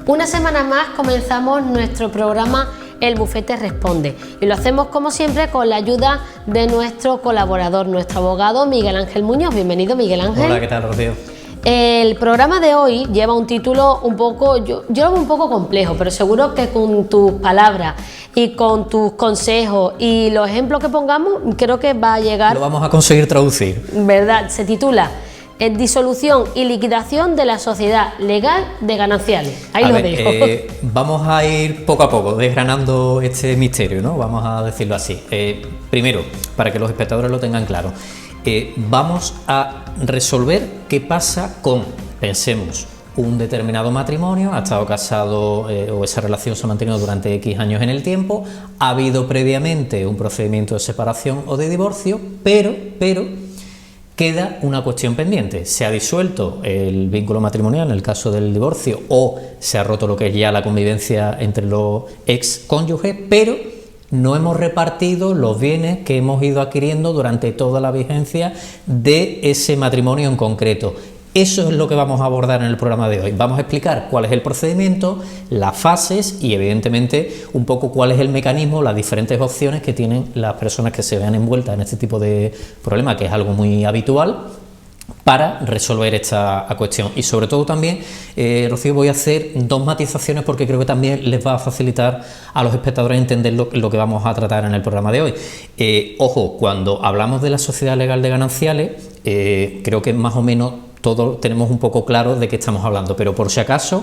Una semana más comenzamos nuestro programa El Bufete Responde y lo hacemos como siempre con la ayuda de nuestro colaborador, nuestro abogado Miguel Ángel Muñoz. Bienvenido, Miguel Ángel. Hola, ¿qué tal, Rocío? El programa de hoy lleva un título un poco, yo lo veo un poco complejo, pero seguro que con tus palabras y con tus consejos y los ejemplos que pongamos, creo que va a llegar. Lo vamos a conseguir traducir. ¿Verdad? Se titula Disolución y liquidación de la sociedad legal de gananciales. Ahí lo dejo. Vamos a ir poco a poco desgranando este misterio, ¿no? Vamos a decirlo así. Primero, para que los espectadores lo tengan claro, vamos a resolver qué pasa con, pensemos, un determinado matrimonio, ha estado casado o esa relación se ha mantenido durante X años en el tiempo, ha habido previamente un procedimiento de separación o de divorcio, pero queda una cuestión pendiente. Se ha disuelto el vínculo matrimonial en el caso del divorcio o se ha roto lo que es ya la convivencia entre los ex cónyuges, pero no hemos repartido los bienes que hemos ido adquiriendo durante toda la vigencia de ese matrimonio en concreto. Eso es lo que vamos a abordar en el programa de hoy. Vamos a explicar cuál es el procedimiento, las fases y evidentemente un poco cuál es el mecanismo, las diferentes opciones que tienen las personas que se vean envueltas en este tipo de problema, que es algo muy habitual, para resolver esta cuestión. Y sobre todo también, Rocío, voy a hacer dos matizaciones porque creo que también les va a facilitar a los espectadores entender lo que vamos a tratar en el programa de hoy. Ojo, cuando hablamos de la sociedad legal de gananciales, creo que más o menos todos tenemos un poco claro de qué estamos hablando, pero por si acaso,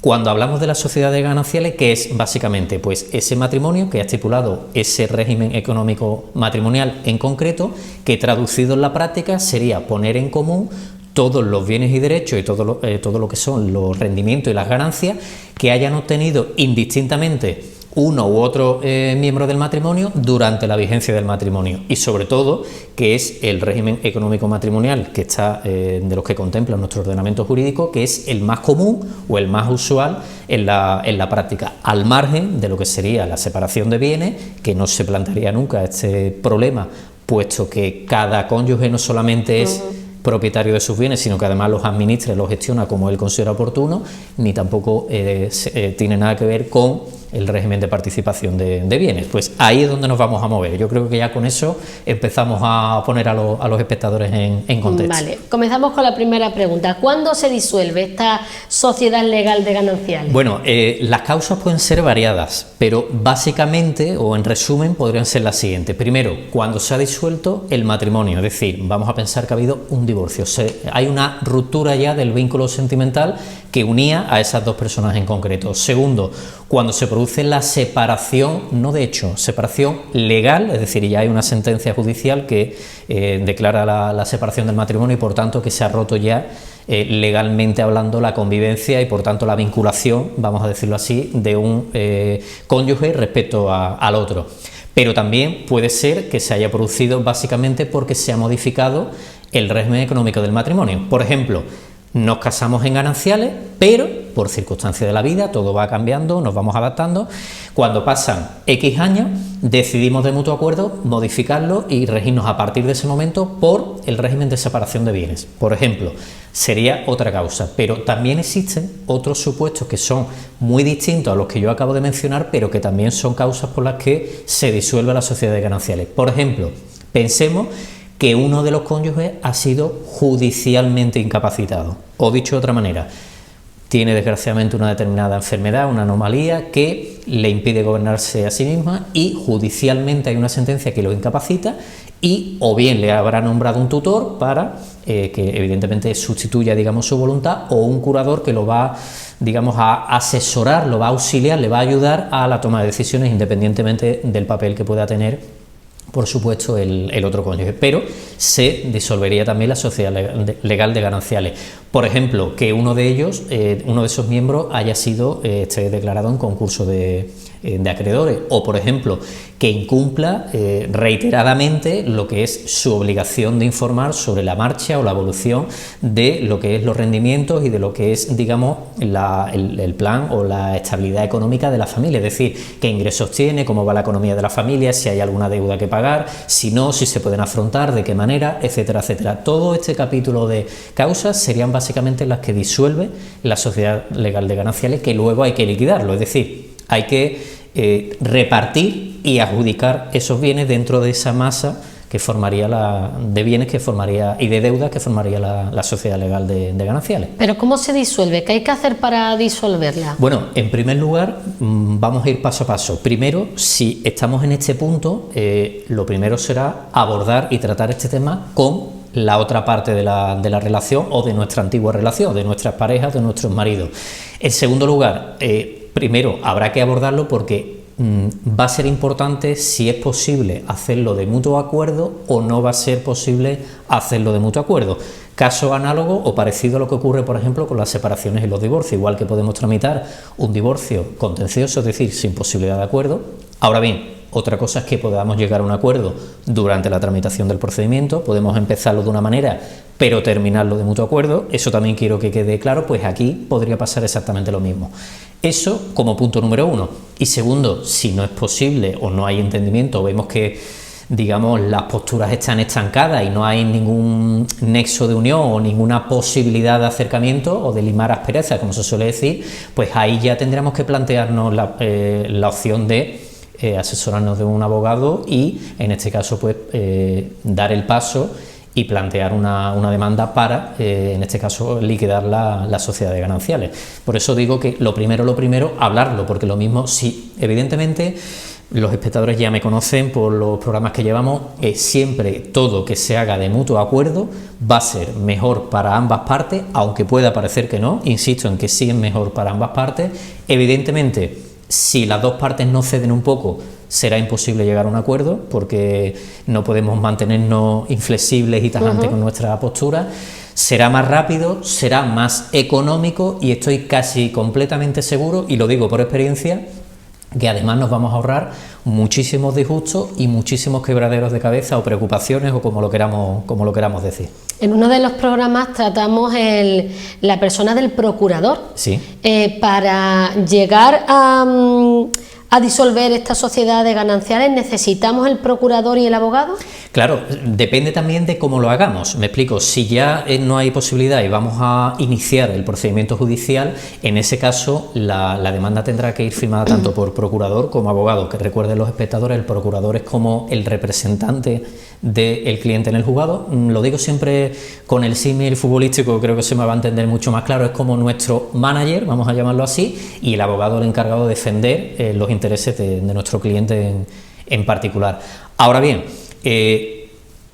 cuando hablamos de la sociedad de gananciales, ¿qué es básicamente? Pues ese matrimonio que ha estipulado ese régimen económico matrimonial en concreto, que traducido en la práctica sería poner en común todos los bienes y derechos y todo lo que son los rendimientos y las ganancias que hayan obtenido indistintamente uno u otro miembro del matrimonio durante la vigencia del matrimonio, y sobre todo que es el régimen económico matrimonial que está de los que contempla nuestro ordenamiento jurídico, que es el más común o el más usual en la práctica, al margen de lo que sería la separación de bienes, que no se plantearía nunca este problema, puesto que cada cónyuge no solamente es propietario de sus bienes, sino que además los administra y los gestiona como él considera oportuno, ni tampoco tiene nada que ver con el régimen de participación de bienes. Pues ahí es donde nos vamos a mover. Yo creo que ya con eso empezamos a poner a los espectadores en contexto. Vale, comenzamos con la primera pregunta. ¿Cuándo se disuelve esta sociedad legal de gananciales? Bueno, las causas pueden ser variadas, pero básicamente, o en resumen, podrían ser las siguientes. Primero, cuando se ha disuelto el matrimonio, es decir, vamos a pensar que ha habido un divorcio. Hay una ruptura ya del vínculo sentimental que unía a esas dos personas en concreto. Segundo, cuando se produce la separación, no de hecho, separación legal, es decir, ya hay una sentencia judicial que declara la separación del matrimonio y por tanto que se ha roto ya legalmente hablando la convivencia y por tanto la vinculación, vamos a decirlo así, de un cónyuge respecto al otro. Pero también puede ser que se haya producido básicamente porque se ha modificado el régimen económico del matrimonio. Por ejemplo, nos casamos en gananciales, pero por circunstancias de la vida todo va cambiando, nos vamos adaptando. Cuando pasan X años, decidimos de mutuo acuerdo modificarlo y regirnos a partir de ese momento por el régimen de separación de bienes. Por ejemplo, sería otra causa, pero también existen otros supuestos que son muy distintos a los que yo acabo de mencionar, pero que también son causas por las que se disuelve la sociedad de gananciales. Por ejemplo, pensemos que uno de los cónyuges ha sido judicialmente incapacitado, o dicho de otra manera, tiene desgraciadamente una determinada enfermedad, una anomalía que le impide gobernarse a sí misma y judicialmente hay una sentencia que lo incapacita y o bien le habrá nombrado un tutor para que evidentemente sustituya, digamos, su voluntad, o un curador que lo va, digamos, a asesorar, lo va a auxiliar, le va a ayudar a la toma de decisiones independientemente del papel que pueda tener, por supuesto, el otro cónyuge, pero se disolvería también la sociedad legal de gananciales. Por ejemplo, que uno de ellos, uno de esos miembros haya sido declarado en concurso de de acreedores, o por ejemplo que incumpla reiteradamente lo que es su obligación de informar sobre la marcha o la evolución de lo que es los rendimientos y de lo que es, digamos, el plan o la estabilidad económica de la familia, es decir, qué ingresos tiene, cómo va la economía de la familia, si hay alguna deuda que pagar, si no, si se pueden afrontar, de qué manera, etcétera, etcétera. Todo este capítulo de causas serían básicamente las que disuelve la sociedad legal de gananciales, que luego hay que liquidarlo, es decir, hay que repartir y adjudicar esos bienes dentro de esa masa que formaría de bienes que formaría y de deudas que formaría la sociedad legal de gananciales. ¿Pero cómo se disuelve? ¿Qué hay que hacer para disolverla? Bueno, en primer lugar, vamos a ir paso a paso. Primero, si estamos en este punto, lo primero será abordar y tratar este tema con la otra parte de la relación o de nuestra antigua relación, de nuestras parejas, de nuestros maridos. En segundo lugar, primero habrá que abordarlo porque va a ser importante si es posible hacerlo de mutuo acuerdo o no va a ser posible hacerlo de mutuo acuerdo. Caso análogo o parecido a lo que ocurre, por ejemplo, con las separaciones y los divorcios, igual que podemos tramitar un divorcio contencioso, es decir, sin posibilidad de acuerdo. Ahora bien, otra cosa es que podamos llegar a un acuerdo durante la tramitación del procedimiento, podemos empezarlo de una manera pero terminarlo de mutuo acuerdo, eso también quiero que quede claro, pues aquí podría pasar exactamente lo mismo. Eso como punto número uno. Y segundo, si no es posible o no hay entendimiento, vemos que, digamos, las posturas están estancadas y no hay ningún nexo de unión o ninguna posibilidad de acercamiento o de limar asperezas, como se suele decir, pues ahí ya tendríamos que plantearnos la opción de asesorarnos de un abogado y, en este caso, pues dar el paso y plantear una demanda para, en este caso, liquidar la sociedad de gananciales. Por eso digo que lo primero, hablarlo, porque lo mismo, si evidentemente los espectadores ya me conocen por los programas que llevamos, siempre todo que se haga de mutuo acuerdo va a ser mejor para ambas partes, aunque pueda parecer que no, insisto en que sí es mejor para ambas partes. Evidentemente, si las dos partes no ceden un poco, será imposible llegar a un acuerdo porque no podemos mantenernos inflexibles y tajantes con nuestra postura. Será más rápido, será más económico y estoy casi completamente seguro, y lo digo por experiencia, que además nos vamos a ahorrar muchísimos disgustos y muchísimos quebraderos de cabeza o preocupaciones o como lo queramos decir. En uno de los programas tratamos la persona del procurador. Sí. Para llegar a disolver esta sociedad de gananciales, ¿necesitamos el procurador y el abogado? Claro, depende también de cómo lo hagamos. Me explico, si ya no hay posibilidad y vamos a iniciar el procedimiento judicial, en ese caso la demanda tendrá que ir firmada tanto por procurador como abogado, que recuerden los espectadores, el procurador es como el representante del cliente en el juzgado. Lo digo siempre con el símil futbolístico, creo que se me va a entender mucho más claro, es como nuestro manager, vamos a llamarlo así, y el abogado el encargado de defender los intereses de nuestro cliente en particular. Ahora bien,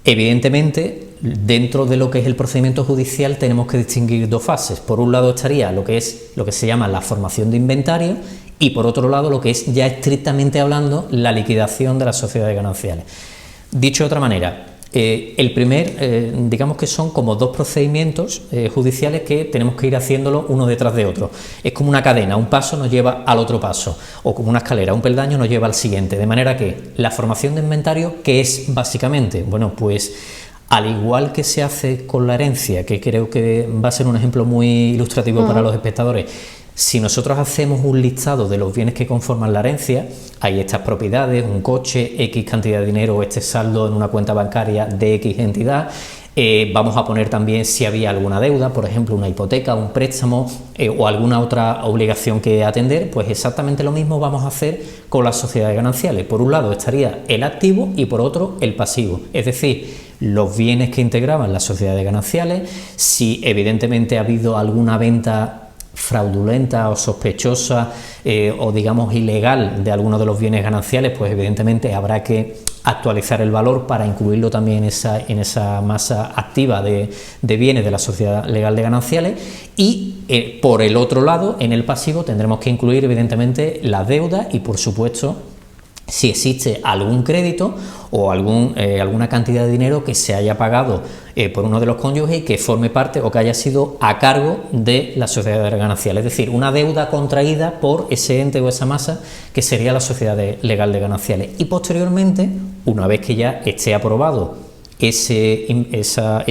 evidentemente, dentro de lo que es el procedimiento judicial tenemos que distinguir dos fases. Por un lado estaría lo que se llama la formación de inventario y por otro lado lo que es ya estrictamente hablando la liquidación de las sociedades gananciales. Dicho de otra manera, el primer, digamos que son como dos procedimientos judiciales que tenemos que ir haciéndolo uno detrás de otro. Es como una cadena, un paso nos lleva al otro paso, o como una escalera, un peldaño nos lleva al siguiente. De manera que la formación de inventario, ¿qué es básicamente? Bueno, pues al igual que se hace con la herencia, que creo que va a ser un ejemplo muy ilustrativo para los espectadores. Si nosotros hacemos un listado de los bienes que conforman la herencia, hay estas propiedades, un coche, X cantidad de dinero, este saldo en una cuenta bancaria de X entidad, vamos a poner también si había alguna deuda, por ejemplo una hipoteca, un préstamo o alguna otra obligación que atender, pues exactamente lo mismo vamos a hacer con las sociedades gananciales. Por un lado estaría el activo y por otro el pasivo, es decir, los bienes que integraban las sociedades gananciales, si evidentemente ha habido alguna venta fraudulenta o sospechosa o digamos ilegal de alguno de los bienes gananciales, pues evidentemente habrá que actualizar el valor para incluirlo también en esa masa activa de bienes de la sociedad legal de gananciales. Y por el otro lado, en el pasivo tendremos que incluir evidentemente la deuda y por supuesto si existe algún crédito o alguna cantidad de dinero que se haya pagado por uno de los cónyuges y que forme parte o que haya sido a cargo de la sociedad ganancial, es decir, una deuda contraída por ese ente o esa masa que sería la sociedad legal de gananciales. Y posteriormente, una vez que ya esté aprobado ese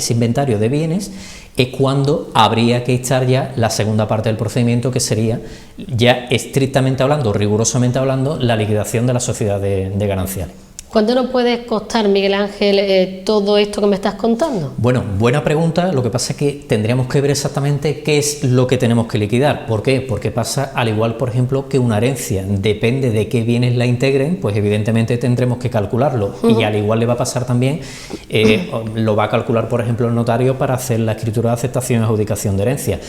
inventario de bienes, es cuando habría que echar ya la segunda parte del procedimiento, que sería ya estrictamente hablando, rigurosamente hablando, la liquidación de la sociedad de gananciales. ¿Cuánto nos puede costar, Miguel Ángel, todo esto que me estás contando? Bueno, buena pregunta. Lo que pasa es que tendríamos que ver exactamente qué es lo que tenemos que liquidar. ¿Por qué? Porque pasa al igual, por ejemplo, que una herencia. Depende de qué bienes la integren, pues evidentemente tendremos que calcularlo. Y al igual le va a pasar también, lo va a calcular, por ejemplo, el notario para hacer la escritura de aceptación y adjudicación de herencia.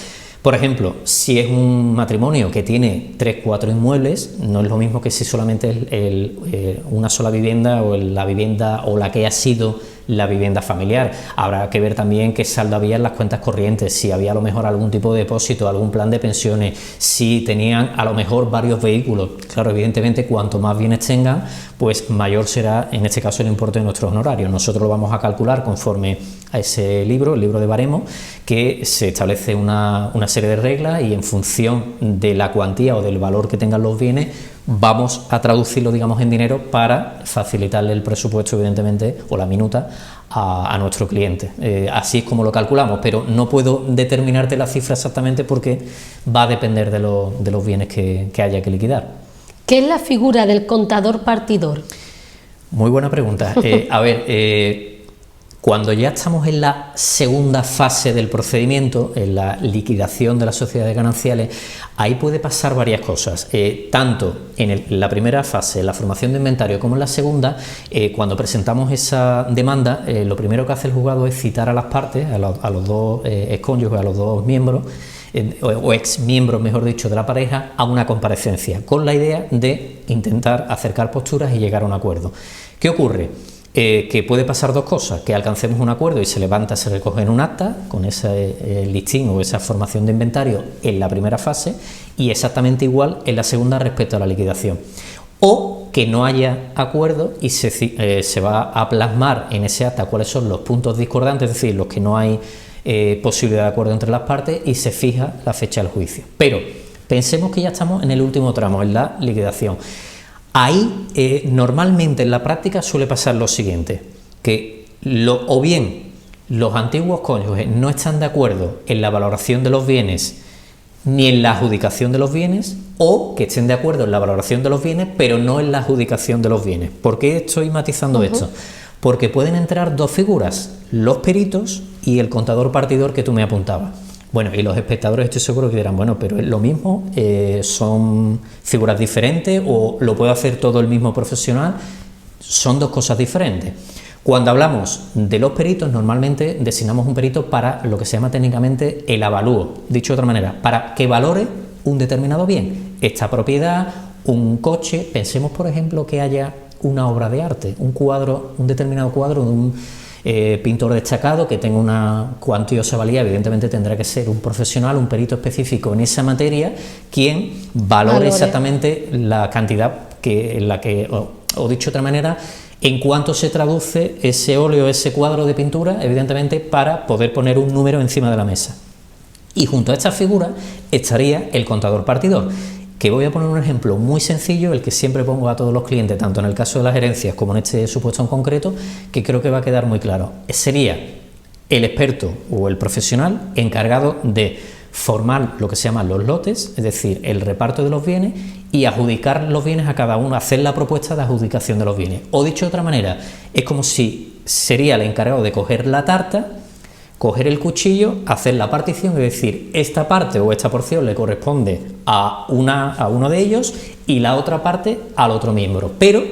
Por ejemplo, si es un matrimonio que tiene 3 o 4 inmuebles, no es lo mismo que si solamente es una sola vivienda o la vivienda o la que ha sido la vivienda familiar. Habrá que ver también qué saldo había en las cuentas corrientes, si había a lo mejor algún tipo de depósito, algún plan de pensiones, si tenían a lo mejor varios vehículos. Claro, evidentemente, cuanto más bienes tengan, pues mayor será en este caso el importe de nuestros honorarios. Nosotros lo vamos a calcular conforme a ese libro, el libro de baremo, que se establece una serie de reglas y en función de la cuantía o del valor que tengan los bienes, vamos a traducirlo, digamos, en dinero para facilitarle el presupuesto, evidentemente, o la minuta a nuestro cliente. Así es como lo calculamos, pero no puedo determinarte la cifra exactamente porque va a depender de los bienes que haya que liquidar. ¿Qué es la figura del contador partidor? Muy buena pregunta. Cuando ya estamos en la segunda fase del procedimiento, en la liquidación de las sociedades gananciales, ahí puede pasar varias cosas. Tanto en la primera fase, la formación de inventario, como en la segunda, cuando presentamos esa demanda, lo primero que hace el juzgado es citar a las partes, a los dos excónyuges, a los dos miembros, o ex miembros, mejor dicho, de la pareja, a una comparecencia, con la idea de intentar acercar posturas y llegar a un acuerdo. ¿Qué ocurre? Que puede pasar dos cosas: que alcancemos un acuerdo y se levanta, se recoge en un acta con ese listín o esa formación de inventario en la primera fase, y exactamente igual en la segunda respecto a la liquidación, o que no haya acuerdo y se va a plasmar en ese acta cuáles son los puntos discordantes, es decir, los que no hay posibilidad de acuerdo entre las partes, y se fija la fecha del juicio. Pero pensemos que ya estamos en el último tramo, en la liquidación. Ahí normalmente en la práctica suele pasar lo siguiente, que o bien los antiguos cónyuges no están de acuerdo en la valoración de los bienes ni en la adjudicación de los bienes, o que estén de acuerdo en la valoración de los bienes pero no en la adjudicación de los bienes. ¿Por qué estoy matizando esto? Porque pueden entrar dos figuras, los peritos y el contador partidor que tú me apuntabas. Bueno, y los espectadores estoy seguro que dirán, bueno, pero es lo mismo, son figuras diferentes, o lo puede hacer todo el mismo profesional. Son dos cosas diferentes. Cuando hablamos de los peritos, normalmente designamos un perito para lo que se llama técnicamente el avalúo, dicho de otra manera, para que valore un determinado bien, esta propiedad, un coche. Pensemos, por ejemplo, que haya una obra de arte, un cuadro, un determinado cuadro de un pintor destacado que tenga una cuantiosa valía. Evidentemente tendrá que ser un profesional, un perito específico en esa materia, quien valore exactamente la cantidad en la que, o dicho de otra manera, en cuánto se traduce ese óleo, ese cuadro de pintura, evidentemente, para poder poner un número encima de la mesa. Y junto a esta figura estaría el contador partidor, que voy a poner un ejemplo muy sencillo, el que siempre pongo a todos los clientes, tanto en el caso de las herencias como en este supuesto en concreto, que creo que va a quedar muy claro. Sería el experto o el profesional encargado de formar lo que se llaman los lotes, es decir, el reparto de los bienes, y adjudicar los bienes a cada uno, hacer la propuesta de adjudicación de los bienes. O dicho de otra manera, es como si sería el encargado de coger la tarta, coger el cuchillo, hacer la partición, es decir, esta parte o esta porción le corresponde a uno de ellos y la otra parte al otro miembro, pero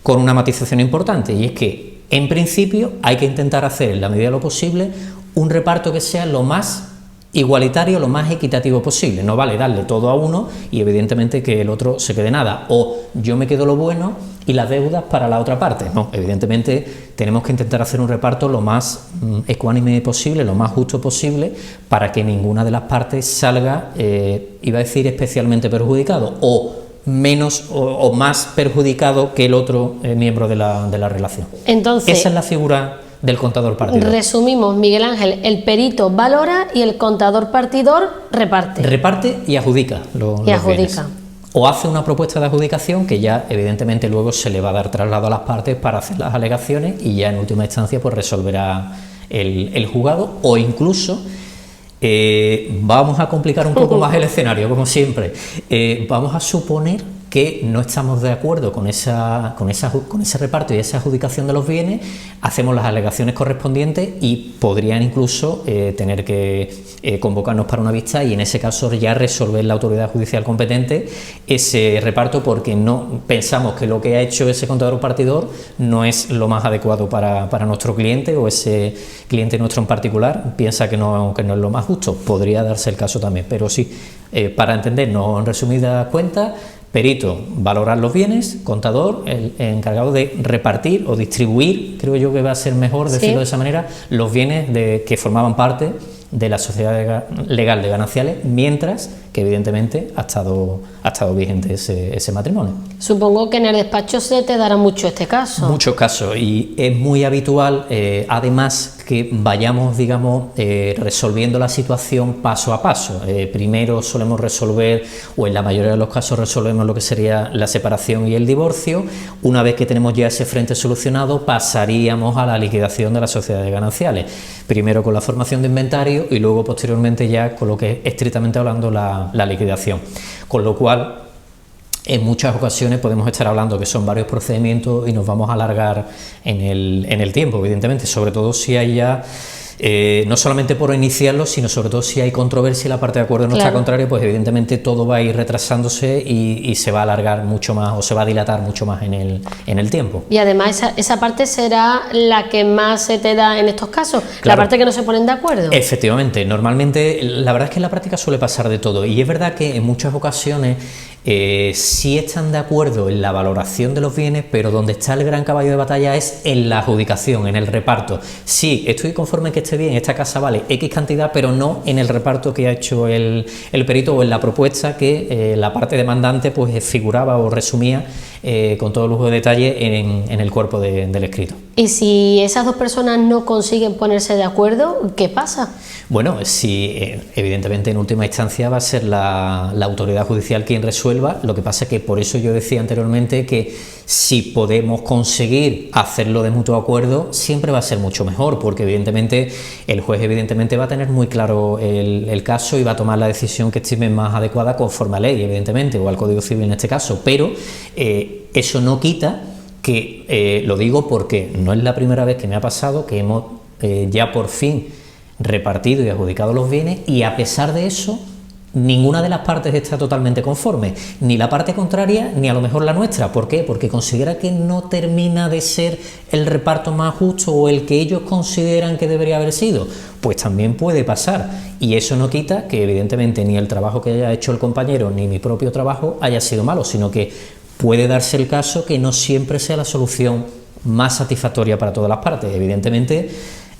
con una matización importante, y es que en principio hay que intentar hacer, en la medida de lo posible, un reparto que sea lo más igualitario, lo más equitativo posible. No vale darle todo a uno y evidentemente que el otro se quede nada, o yo me quedo lo bueno y las deudas para la otra parte. No, evidentemente tenemos que intentar hacer un reparto lo más ecuánime posible, lo más justo posible, para que ninguna de las partes salga, iba a decir, especialmente perjudicado, o menos o más perjudicado que el otro miembro de la relación. Entonces, esa es la figura del contador partidor. Resumimos, Miguel Ángel, el perito valora y el contador partidor reparte. Reparte y adjudica los bienes. O hace una propuesta de adjudicación que ya evidentemente luego se le va a dar traslado a las partes para hacer las alegaciones y ya en última instancia pues resolverá el juzgado, o incluso vamos a complicar un poco más el escenario, como siempre. Vamos a suponer que no estamos de acuerdo con ese reparto y esa adjudicación de los bienes, hacemos las alegaciones correspondientes y podrían incluso tener que convocarnos para una vista y en ese caso ya resolver la autoridad judicial competente ese reparto, porque no pensamos que lo que ha hecho ese contador partidor no es lo más adecuado para nuestro cliente, o ese cliente nuestro en particular piensa que no es lo más justo. Podría darse el caso también, pero sí, para entendernos en resumidas cuentas: perito, valorar los bienes; contador, el encargado de repartir o distribuir, creo yo que va a ser mejor decirlo de esa manera, los bienes que formaban parte de la sociedad legal de gananciales, mientras que evidentemente ha estado vigente ese matrimonio. Supongo que en el despacho se te dará mucho este caso. Muchos casos, y es muy habitual, además, que vayamos, digamos, resolviendo la situación paso a paso. Primero solemos resolver, o en la mayoría de los casos resolvemos lo que sería la separación y el divorcio. Una vez que tenemos ya ese frente solucionado, pasaríamos a la liquidación de las sociedades gananciales. Primero con la formación de inventario y luego posteriormente ya con lo que es estrictamente hablando la liquidación. Con lo cual, en muchas ocasiones podemos estar hablando que son varios procedimientos y nos vamos a alargar en el tiempo, evidentemente, sobre todo si hay ya, no solamente por iniciarlo, sino sobre todo si hay controversia y la parte de acuerdo no está contraria, pues evidentemente todo va a ir retrasándose y se va a alargar mucho más, o se va a dilatar mucho más en el tiempo. Y además esa parte será la que más se te da en estos casos, la parte que no se ponen de acuerdo. Efectivamente, normalmente la verdad es que en la práctica suele pasar de todo, y es verdad que en muchas ocasiones sí están de acuerdo en la valoración de los bienes, pero donde está el gran caballo de batalla es en la adjudicación, en el reparto. Sí, estoy conforme en que esté bien, esta casa vale X cantidad, pero no en el reparto que ha hecho el perito, o en la propuesta que la parte demandante pues figuraba o resumía con todo lujo de detalle en el cuerpo del escrito. Y si esas dos personas no consiguen ponerse de acuerdo, ¿qué pasa? Bueno, si evidentemente en última instancia va a ser la autoridad judicial quien resuelva. Lo que pasa es que por eso yo decía anteriormente que si podemos conseguir hacerlo de mutuo acuerdo, siempre va a ser mucho mejor, porque evidentemente el juez va a tener muy claro el caso y va a tomar la decisión que estime más adecuada conforme a ley, evidentemente, o al Código Civil en este caso, pero eso no quita que, lo digo porque no es la primera vez que me ha pasado, que hemos ya por fin repartido y adjudicado los bienes, y a pesar de eso ninguna de las partes está totalmente conforme, ni la parte contraria ni a lo mejor la nuestra. ¿Por qué? Porque considera que no termina de ser el reparto más justo o el que ellos consideran que debería haber sido. Pues también puede pasar, y eso no quita que evidentemente ni el trabajo que haya hecho el compañero ni mi propio trabajo haya sido malo, sino que puede darse el caso que no siempre sea la solución más satisfactoria para todas las partes. Evidentemente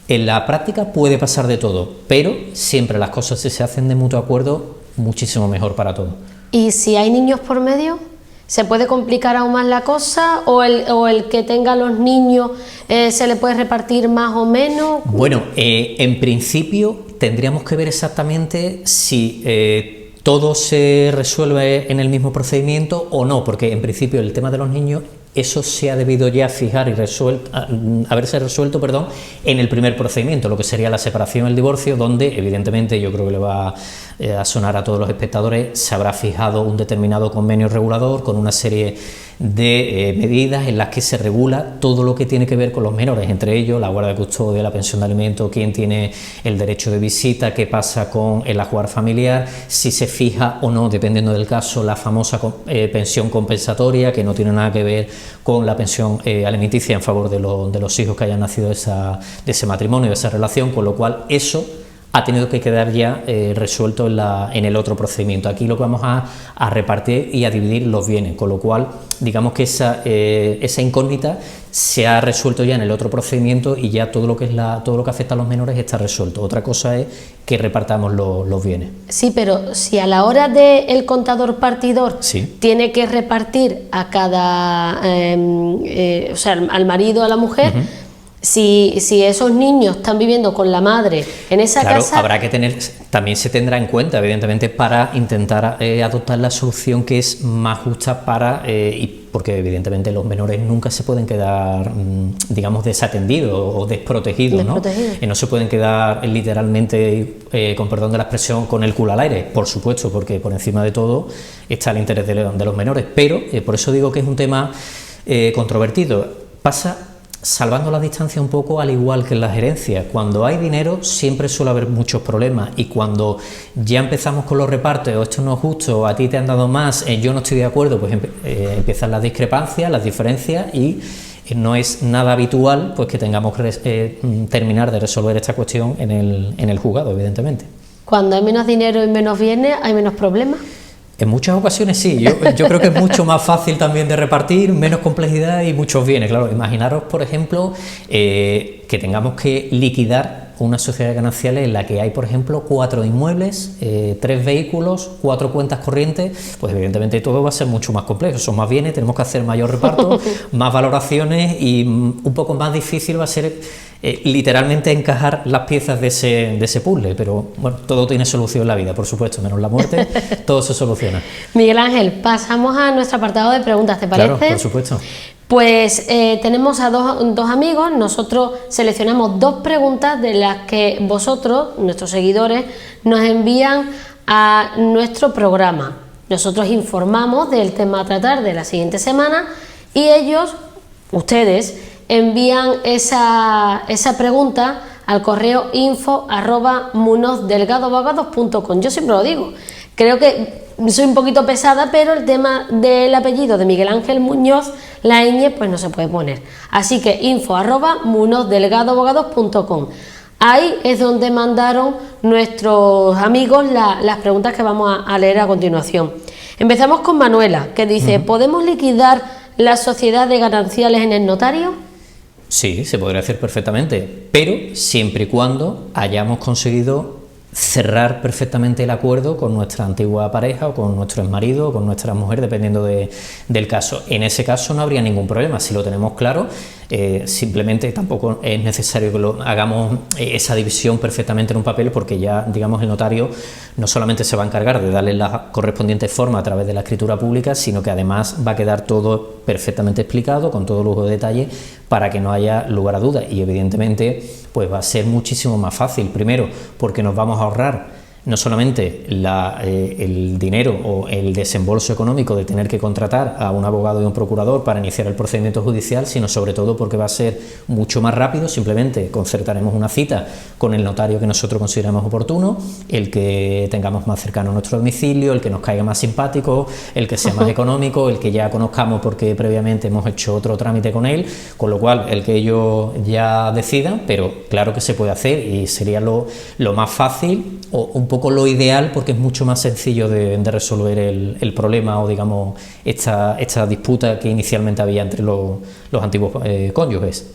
en la práctica puede pasar de todo, pero siempre las cosas, si se hacen de mutuo acuerdo, muchísimo mejor para todos. ¿Y si hay niños por medio? ¿Se puede complicar aún más la cosa? ¿O el que tenga los niños se le puede repartir más o menos? Bueno, en principio tendríamos que ver exactamente si todo se resuelve en el mismo procedimiento o no, porque en principio el tema de los niños, eso se ha debido ya fijar y haberse resuelto en el primer procedimiento, lo que sería la separación y el divorcio, donde evidentemente yo creo que le va a sonar a todos los espectadores, se habrá fijado un determinado convenio regulador con una serie de medidas en las que se regula todo lo que tiene que ver con los menores, entre ellos la guarda de custodia, la pensión de alimentos, quién tiene el derecho de visita, qué pasa con el ajuar familiar, si se fija o no, dependiendo del caso, la famosa pensión compensatoria, que no tiene nada que ver con la pensión alimenticia en favor de los hijos que hayan nacido de ese matrimonio, de esa relación, con lo cual eso ha tenido que quedar ya resuelto en el otro procedimiento. Aquí lo que vamos a repartir y a dividir los bienes, con lo cual digamos que esa incógnita se ha resuelto ya en el otro procedimiento y ya todo lo que afecta a los menores está resuelto. Otra cosa es que repartamos los bienes. Sí, pero si a la hora del contador partidor sí. tiene que repartir a cada, o sea, al marido, a la mujer, si esos niños están viviendo con la madre en esa casa... habrá que tener, también se tendrá en cuenta, evidentemente, para intentar adoptar la solución que es más justa porque evidentemente los menores nunca se pueden quedar, digamos, desatendidos o desprotegidos, ¿no? No se pueden quedar literalmente, con perdón de la expresión, con el culo al aire, por supuesto, porque por encima de todo está el interés de los menores, pero por eso digo que es un tema controvertido. Pasa salvando la distancia un poco, al igual que en las herencias. Cuando hay dinero siempre suele haber muchos problemas, y cuando ya empezamos con los repartos, o esto no es justo, a ti te han dado más, yo no estoy de acuerdo, pues empiezan las discrepancias, las diferencias, y no es nada habitual pues que tengamos que terminar de resolver esta cuestión en el juzgado, evidentemente. Cuando hay menos dinero y menos bienes, ¿hay menos problemas? En muchas ocasiones sí, yo creo que es mucho más fácil también de repartir, menos complejidad y muchos bienes. Claro, imaginaros, por ejemplo, que tengamos que liquidar una sociedad de gananciales en la que hay, por ejemplo, 4 inmuebles, 3 vehículos, 4 cuentas corrientes, pues evidentemente todo va a ser mucho más complejo, son más bienes, tenemos que hacer mayor reparto, más valoraciones, y un poco más difícil va a ser literalmente encajar las piezas de ese puzzle, pero bueno, todo tiene solución en la vida, por supuesto, menos la muerte, todo se soluciona. Miguel Ángel, pasamos a nuestro apartado de preguntas, ¿te parece? Claro, por supuesto. Pues tenemos a dos amigos, nosotros seleccionamos 2 preguntas de las que vosotros, nuestros seguidores, nos envían a nuestro programa. Nosotros informamos del tema a tratar de la siguiente semana y ellos, ustedes, envían esa pregunta al correo info@munozdelgadoabogados.com. Yo siempre lo digo, creo que soy un poquito pesada, pero el tema del apellido de Miguel Ángel Muñoz, la ñ, pues no se puede poner. Así que info@munozdelgadoabogados.com. Ahí es donde mandaron nuestros amigos las preguntas que vamos a leer a continuación. Empezamos con Manuela, que dice: ¿podemos liquidar la sociedad de gananciales en el notario? Sí, se podría hacer perfectamente, pero siempre y cuando hayamos conseguido cerrar perfectamente el acuerdo con nuestra antigua pareja o con nuestro exmarido o con nuestra mujer, dependiendo del caso. En ese caso no habría ningún problema, si lo tenemos claro. Simplemente tampoco es necesario que hagamos esa división perfectamente en un papel, porque ya, digamos, el notario no solamente se va a encargar de darle la correspondiente forma a través de la escritura pública, sino que además va a quedar todo perfectamente explicado, con todo lujo de detalle, para que no haya lugar a dudas, y evidentemente pues va a ser muchísimo más fácil. Primero, porque nos vamos a ahorrar no solamente el dinero o el desembolso económico de tener que contratar a un abogado y un procurador para iniciar el procedimiento judicial, sino sobre todo porque va a ser mucho más rápido. Simplemente concertaremos una cita con el notario que nosotros consideramos oportuno, el que tengamos más cercano a nuestro domicilio, el que nos caiga más simpático, el que sea más económico, el que ya conozcamos porque previamente hemos hecho otro trámite con él, con lo cual el que ellos ya decidan, pero claro que se puede hacer, y sería lo más fácil, o un poco lo ideal, porque es mucho más sencillo de resolver el problema, o digamos esta disputa que inicialmente había entre los antiguos cónyuges.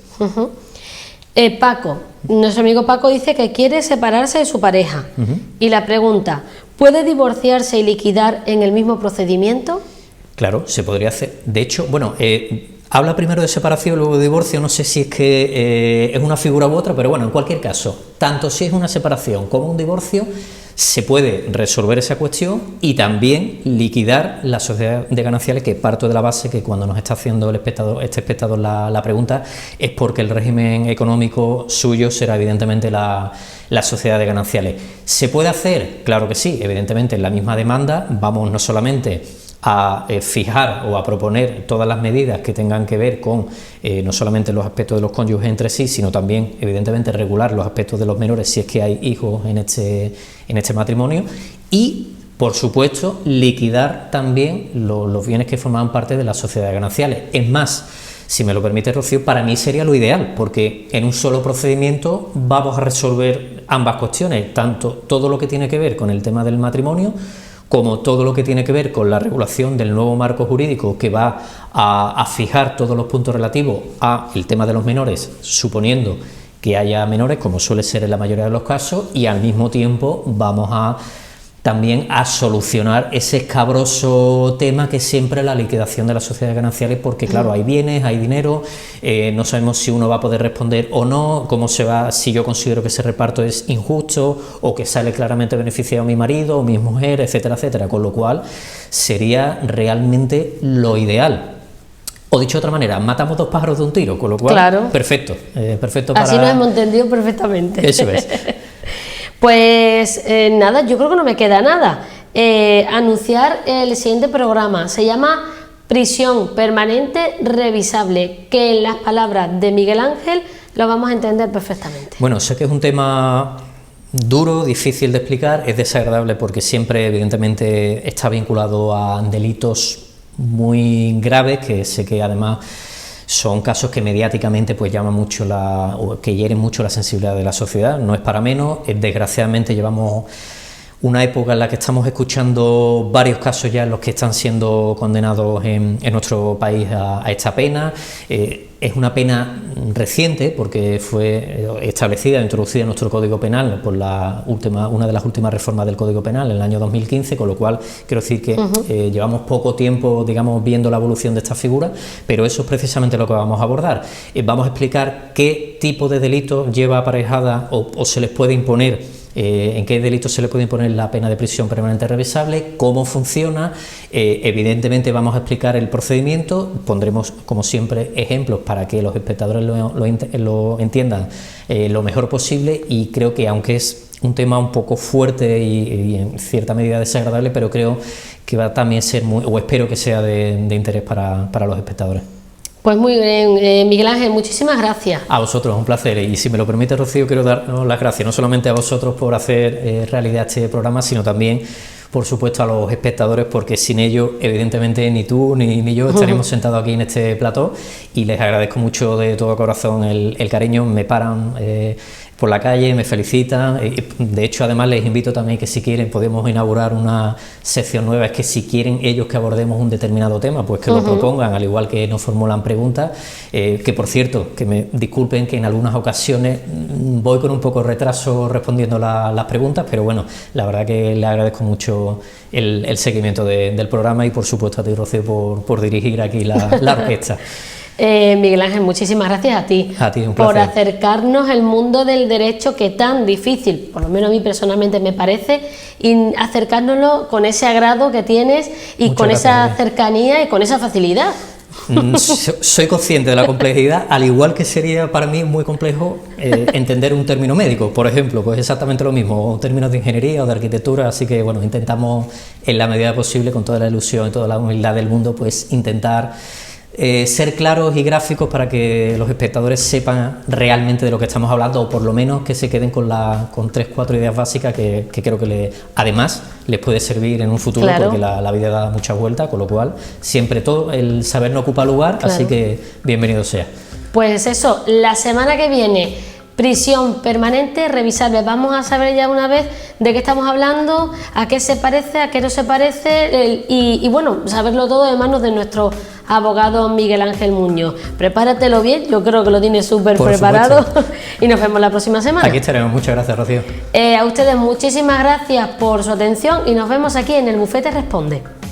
Paco, nuestro amigo Paco, dice que quiere separarse de su pareja, y la pregunta: ¿puede divorciarse y liquidar en el mismo procedimiento? Claro, se podría hacer. De hecho, bueno, habla primero de separación y luego de divorcio, no sé si es que es una figura u otra, pero bueno, en cualquier caso, tanto si es una separación como un divorcio, se puede resolver esa cuestión y también liquidar la sociedad de gananciales, que parto de la base que cuando nos está haciendo este espectador la pregunta es porque el régimen económico suyo será evidentemente la sociedad de gananciales. ¿Se puede hacer? Claro que sí, evidentemente en la misma demanda vamos no solamente a fijar o a proponer todas las medidas que tengan que ver con no solamente los aspectos de los cónyuges entre sí, sino también evidentemente regular los aspectos de los menores si es que hay hijos en este matrimonio, y por supuesto liquidar también los bienes que formaban parte de la sociedad de gananciales. Es más, si me lo permite, Rocío, para mí sería lo ideal, porque en un solo procedimiento vamos a resolver ambas cuestiones, tanto todo lo que tiene que ver con el tema del matrimonio, como todo lo que tiene que ver con la regulación del nuevo marco jurídico que va a fijar todos los puntos relativos al tema de los menores, suponiendo que haya menores, como suele ser en la mayoría de los casos, y al mismo tiempo vamos también a solucionar ese escabroso tema que es siempre la liquidación de las sociedades gananciales, porque claro, hay bienes, hay dinero, no sabemos si uno va a poder responder o no, cómo se va, si yo considero que ese reparto es injusto o que sale claramente beneficiado mi marido o mi mujer, etcétera, etcétera, con lo cual sería realmente lo ideal. O dicho de otra manera, matamos dos pájaros de un tiro, con lo cual, claro, perfecto, perfecto para... Así nos hemos entendido perfectamente. Eso es. Pues nada, yo creo que no me queda nada. Anunciar el siguiente programa. Se llama Prisión Permanente Revisable, que en las palabras de Miguel Ángel lo vamos a entender perfectamente. Bueno, sé que es un tema duro, difícil de explicar, es desagradable porque siempre evidentemente está vinculado a delitos muy graves, que sé que además son casos que mediáticamente pues llaman mucho o que hieren mucho la sensibilidad de la sociedad, no es para menos. Desgraciadamente llevamos una época en la que estamos escuchando varios casos ya en los que están siendo condenados en nuestro país a esta pena. Es una pena reciente porque fue establecida, introducida en nuestro Código Penal por una de las últimas reformas del Código Penal en el año 2015, con lo cual quiero decir que llevamos poco tiempo, digamos, viendo la evolución de esta figura, pero eso es precisamente lo que vamos a abordar. Vamos a explicar qué tipo de delitos lleva aparejada o se les puede imponer, en qué delitos se le puede imponer la pena de prisión permanente revisable, cómo funciona. Evidentemente vamos a explicar el procedimiento, pondremos como siempre ejemplos para que los espectadores lo entiendan lo mejor posible, y creo que aunque es un tema un poco fuerte y en cierta medida desagradable, pero creo que va a también ser o espero que sea de interés para los espectadores. Pues muy bien, Miguel Ángel, muchísimas gracias. A vosotros, un placer, y si me lo permite, Rocío, quiero dar las gracias no solamente a vosotros por hacer realidad este programa, sino también, por supuesto, a los espectadores, porque sin ellos, evidentemente, ni tú ni yo estaríamos sentados aquí en este plató, y les agradezco mucho de todo corazón el cariño. Me paran por la calle, me felicitan. De hecho, además, les invito también que si quieren podemos inaugurar una sección nueva, es que si quieren ellos que abordemos un determinado tema, pues que lo propongan, al igual que nos formulan preguntas, que por cierto, que me disculpen que en algunas ocasiones voy con un poco de retraso respondiendo las preguntas, pero bueno, la verdad que le agradezco mucho el seguimiento del programa, y por supuesto a ti, Rocío, por dirigir aquí la orquesta. Miguel Ángel, muchísimas gracias a ti, un placer, por acercarnos al mundo del derecho, que tan difícil, por lo menos a mí personalmente me parece, y acercárnoslo con ese agrado que tienes y muchas con gracias, esa cercanía y con esa facilidad. Soy consciente de la complejidad, al igual que sería para mí muy complejo entender un término médico, por ejemplo, pues exactamente lo mismo, términos de ingeniería o de arquitectura, así que bueno, intentamos en la medida posible, con toda la ilusión y toda la humildad del mundo, pues intentar ser claros y gráficos para que los espectadores sepan realmente de lo que estamos hablando, o por lo menos que se queden con 3-4 ideas básicas que creo que además les puede servir en un futuro, claro, porque la vida da muchas vueltas, con lo cual siempre todo el saber no ocupa lugar, claro, así que bienvenido sea. Pues eso, la semana que viene, prisión permanente revisable. Vamos a saber ya una vez de qué estamos hablando, a qué se parece, a qué no se parece, y bueno, saberlo todo de manos de nuestro abogado Miguel Ángel Muñoz. Prepáratelo bien, yo creo que lo tienes súper preparado, y nos vemos la próxima semana. Aquí estaremos, muchas gracias, Rocío. A ustedes muchísimas gracias por su atención, y nos vemos aquí en El Bufete Responde.